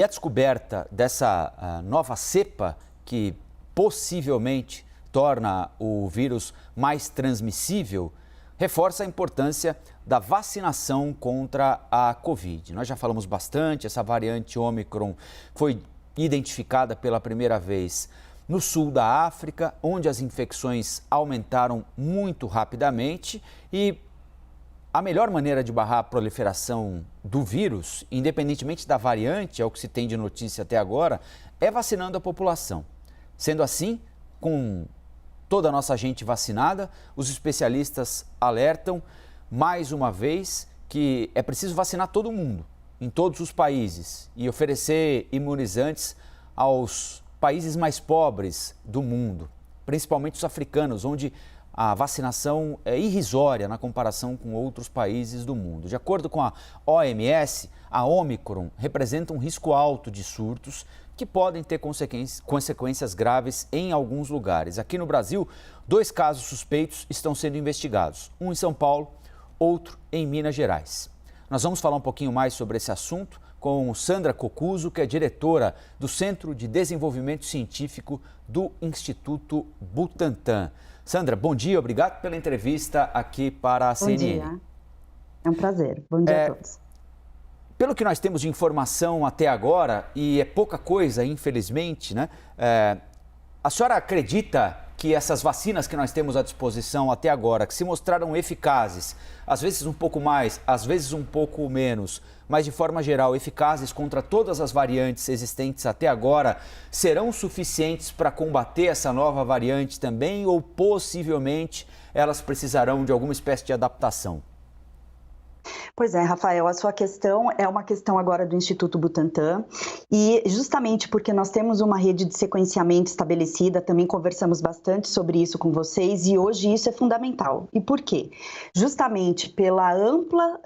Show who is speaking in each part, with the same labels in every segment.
Speaker 1: E a descoberta dessa nova cepa, que possivelmente torna o vírus mais transmissível, reforça a importância da vacinação contra a Covid. Nós já falamos bastante, essa variante Ômicron foi identificada pela primeira vez no sul da África, onde as infecções aumentaram muito rapidamente e a melhor maneira de barrar a proliferação do vírus, independentemente da variante, é o que se tem de notícia até agora, é vacinando a população. Sendo assim, com toda a nossa gente vacinada, os especialistas alertam mais uma vez que é preciso vacinar todo mundo, em todos os países, e oferecer imunizantes aos países mais pobres do mundo, principalmente os africanos, onde a vacinação é irrisória na comparação com outros países do mundo. De acordo com a OMS, a Ômicron representa um risco alto de surtos que podem ter consequências graves em alguns lugares. Aqui no Brasil, 2 casos suspeitos estão sendo investigados, um em São Paulo, outro em Minas Gerais. Nós vamos falar um pouquinho mais sobre esse assunto com Sandra Cocuzzo, que é diretora do Centro de Desenvolvimento Científico do Instituto Butantan. Sandra, bom dia, obrigado pela entrevista aqui para a CNN.
Speaker 2: Bom dia, é um prazer. Bom dia a todos.
Speaker 1: Pelo que nós temos de informação até agora, e é pouca coisa, infelizmente, né? A senhora acredita que essas vacinas que nós temos à disposição até agora, que se mostraram eficazes, às vezes um pouco mais, às vezes um pouco menos, mas de forma geral eficazes contra todas as variantes existentes até agora, serão suficientes para combater essa nova variante também ou possivelmente elas precisarão de alguma espécie de adaptação?
Speaker 2: Pois é, Rafael, a sua questão é uma questão agora do Instituto Butantan e justamente porque nós temos uma rede de sequenciamento estabelecida, também conversamos bastante sobre isso com vocês e hoje isso é fundamental. E por quê? Justamente pela ampla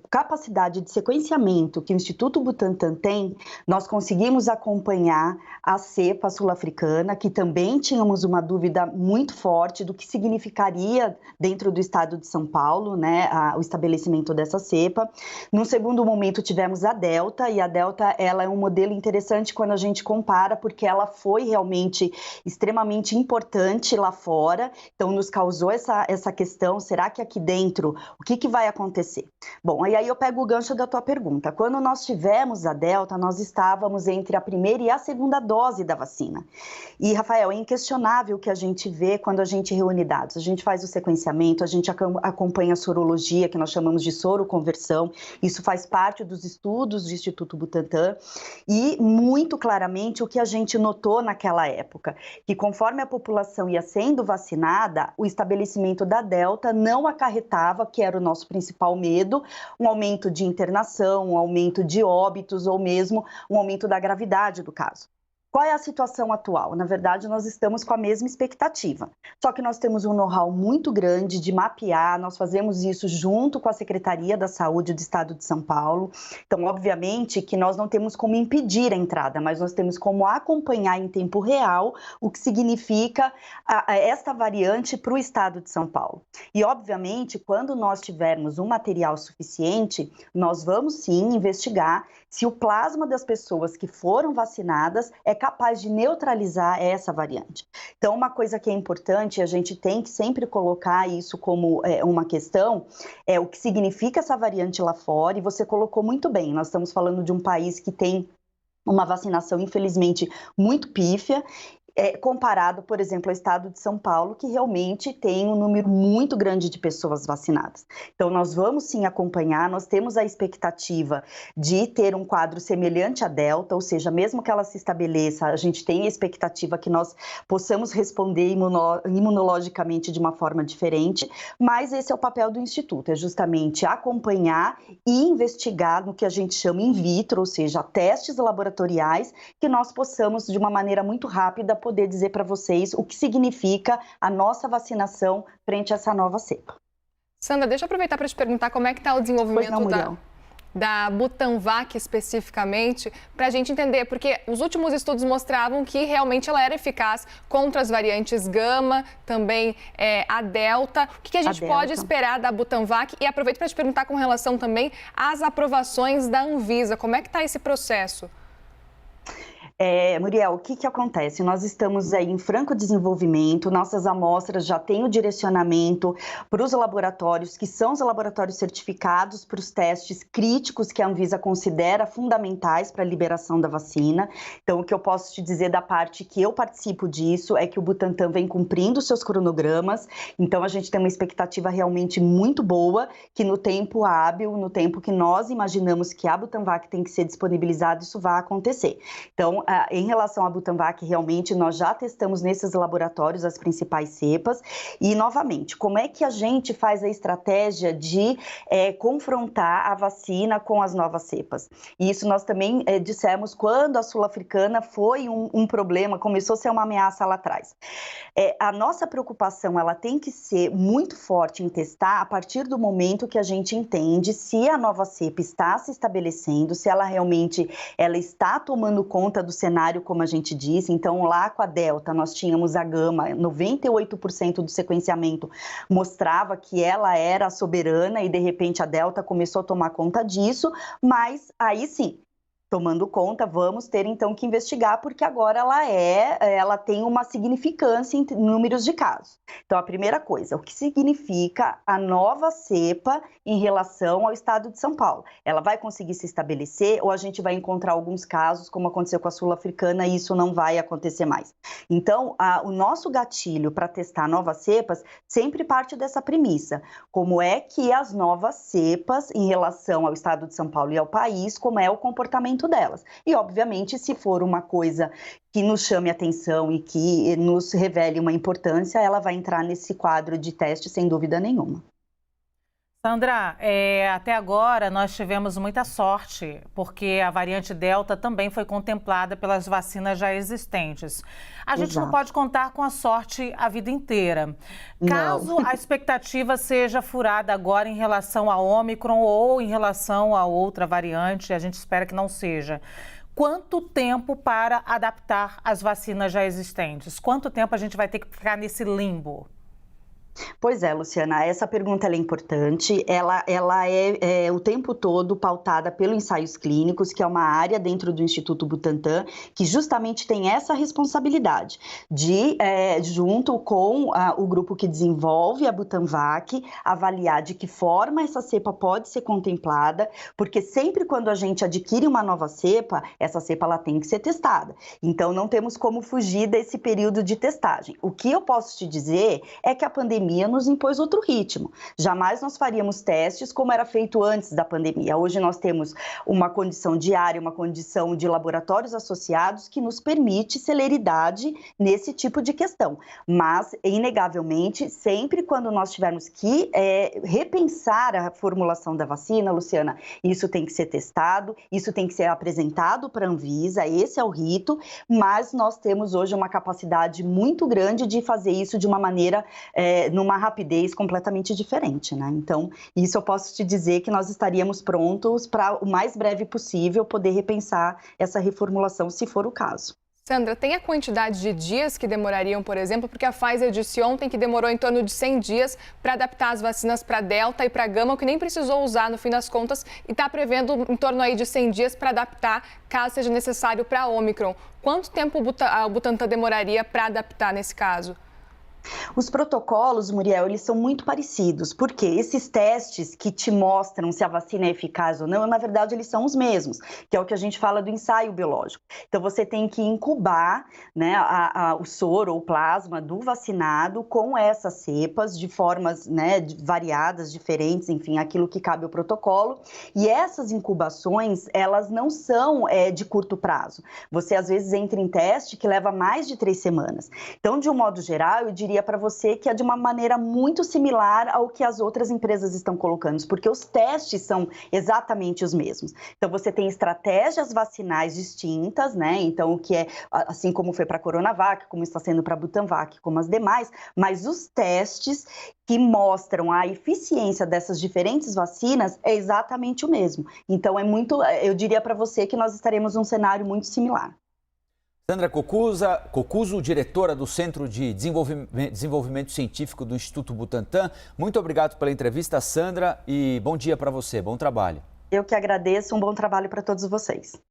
Speaker 2: capacidade de sequenciamento que o Instituto Butantan tem, nós conseguimos acompanhar a cepa sul-africana, que também tínhamos uma dúvida muito forte do que significaria dentro do estado de São Paulo, né, o estabelecimento dessa cepa. Num segundo momento tivemos a Delta, e a Delta ela é um modelo interessante quando a gente compara, porque ela foi realmente extremamente importante lá fora, então nos causou essa questão, será que aqui dentro, o que vai acontecer? Bom, e aí eu pego o gancho da tua pergunta. Quando nós tivemos a Delta, nós estávamos entre a primeira e a segunda dose da vacina. E, Rafael, é inquestionável o que a gente vê quando a gente reúne dados. A gente faz o sequenciamento, a gente acompanha a sorologia, que nós chamamos de soroconversão. Isso faz parte dos estudos do Instituto Butantan. E, muito claramente, o que a gente notou naquela época, que conforme a população ia sendo vacinada, o estabelecimento da Delta não acarretava, que era o nosso principal medo, um aumento de internação, um aumento de óbitos ou mesmo um aumento da gravidade do caso. Qual é a situação atual? Na verdade, nós estamos com a mesma expectativa, só que nós temos um know-how muito grande de mapear, nós fazemos isso junto com a Secretaria da Saúde do Estado de São Paulo, então, obviamente, que nós não temos como impedir a entrada, mas nós temos como acompanhar em tempo real o que significa esta variante para o Estado de São Paulo. E, obviamente, quando nós tivermos um material suficiente, nós vamos sim investigar se o plasma das pessoas que foram vacinadas é capaz de neutralizar essa variante. Então, uma coisa que é importante, a gente tem que sempre colocar isso como uma questão, é o que significa essa variante lá fora, e você colocou muito bem, nós estamos falando de um país que tem uma vacinação, infelizmente, muito pífia, comparado, por exemplo, ao estado de São Paulo, que realmente tem um número muito grande de pessoas vacinadas. Então, nós vamos sim acompanhar, nós temos a expectativa de ter um quadro semelhante à Delta, ou seja, mesmo que ela se estabeleça, a gente tem a expectativa que nós possamos responder imunologicamente de uma forma diferente, mas esse é o papel do Instituto, é justamente acompanhar e investigar no que a gente chama in vitro, ou seja, testes laboratoriais, que nós possamos, de uma maneira muito rápida, poder dizer para vocês o que significa a nossa vacinação frente a essa nova cepa.
Speaker 3: Sandra, deixa eu aproveitar para te perguntar como é que está o desenvolvimento da Butanvac especificamente, para a gente entender, porque os últimos estudos mostravam que realmente ela era eficaz contra as variantes Gama, também a Delta. O que a gente pode esperar da Butanvac? E aproveito para te perguntar com relação também às aprovações da Anvisa, como é que está esse processo?
Speaker 2: Muriel, o que acontece? Nós estamos aí em franco desenvolvimento, nossas amostras já têm o direcionamento para os laboratórios, que são os laboratórios certificados para os testes críticos que a Anvisa considera fundamentais para a liberação da vacina. Então, o que eu posso te dizer da parte que eu participo disso é que o Butantan vem cumprindo seus cronogramas, então a gente tem uma expectativa realmente muito boa, que no tempo hábil, no tempo que nós imaginamos que a Butanvac tem que ser disponibilizada, isso vai acontecer. Então, em relação à Butanvac, realmente nós já testamos nesses laboratórios as principais cepas e, novamente, como é que a gente faz a estratégia de confrontar a vacina com as novas cepas? E isso nós também dissemos quando a sul-africana foi um problema, começou a ser uma ameaça lá atrás. A nossa preocupação, ela tem que ser muito forte em testar a partir do momento que a gente entende se a nova cepa está se estabelecendo, se ela realmente está tomando conta do cenário, como a gente disse. Então, lá com a Delta, nós tínhamos a Gama, 98% do sequenciamento mostrava que ela era a soberana e, de repente, a Delta começou a tomar conta disso, mas aí sim, tomando conta, vamos ter então que investigar, porque agora ela tem uma significância em números de casos. Então, a primeira coisa, o que significa a nova cepa em relação ao estado de São Paulo? Ela vai conseguir se estabelecer ou a gente vai encontrar alguns casos, como aconteceu com a sul-africana, e isso não vai acontecer mais? Então, o nosso gatilho para testar novas cepas sempre parte dessa premissa. Como é que as novas cepas, em relação ao estado de São Paulo e ao país, como é o comportamento delas. E, obviamente, se for uma coisa que nos chame atenção e que nos revele uma importância, ela vai entrar nesse quadro de teste, sem dúvida nenhuma.
Speaker 4: Sandra, até agora nós tivemos muita sorte, porque a variante Delta também foi contemplada pelas vacinas já existentes. A gente não pode contar com a sorte a vida inteira. Caso a expectativa seja furada agora em relação à Ômicron ou em relação a outra variante, a gente espera que não seja. Quanto tempo para adaptar as vacinas já existentes? Quanto tempo a gente vai ter que ficar nesse limbo?
Speaker 2: Pois é, Luciana, essa pergunta é importante, ela é o tempo todo pautada pelos ensaios clínicos, que é uma área dentro do Instituto Butantan, que justamente tem essa responsabilidade de, junto com o grupo que desenvolve a Butanvac, avaliar de que forma essa cepa pode ser contemplada, porque sempre quando a gente adquire uma nova cepa, essa cepa ela tem que ser testada. Então, não temos como fugir desse período de testagem. O que eu posso te dizer é que a pandemia nos impôs outro ritmo. Jamais nós faríamos testes como era feito antes da pandemia. Hoje nós temos uma condição diária, uma condição de laboratórios associados que nos permite celeridade nesse tipo de questão. Mas, inegavelmente, sempre quando nós tivermos que repensar a formulação da vacina, Luciana, isso tem que ser testado, isso tem que ser apresentado para a Anvisa, esse é o rito, mas nós temos hoje uma capacidade muito grande de fazer isso de uma maneira numa rapidez completamente diferente, né? Então, isso eu posso te dizer que nós estaríamos prontos para o mais breve possível poder repensar essa reformulação, se for o caso.
Speaker 3: Sandra, tem a quantidade de dias que demorariam, por exemplo, porque a Pfizer disse ontem que demorou em torno de 100 dias para adaptar as vacinas para Delta e para Gama, o que nem precisou usar no fim das contas, e está prevendo em torno aí de 100 dias para adaptar, caso seja necessário, para a Ômicron. Quanto tempo o Butantan demoraria para adaptar nesse caso?
Speaker 2: Os protocolos, Muriel, eles são muito parecidos, porque esses testes que te mostram se a vacina é eficaz ou não, na verdade, eles são os mesmos, que é o que a gente fala do ensaio biológico. Então, você tem que incubar, né, o soro ou plasma do vacinado com essas cepas de formas, né, variadas, diferentes, enfim, aquilo que cabe ao protocolo. E essas incubações, elas não são de curto prazo. Você, às vezes, entra em teste que leva mais de 3 semanas. Então, de um modo geral, eu diria para você que é de uma maneira muito similar ao que as outras empresas estão colocando, porque os testes são exatamente os mesmos. Então, você tem estratégias vacinais distintas, né? Então, o que é, assim como foi para a Coronavac, como está sendo para a Butanvac, como as demais, mas os testes que mostram a eficiência dessas diferentes vacinas é exatamente o mesmo. Então, eu diria para você que nós estaremos num cenário muito similar.
Speaker 1: Sandra Cocuzo, diretora do Centro de Desenvolvimento Científico do Instituto Butantan. Muito obrigado pela entrevista, Sandra, e bom dia para você, bom trabalho.
Speaker 2: Eu que agradeço, um bom trabalho para todos vocês.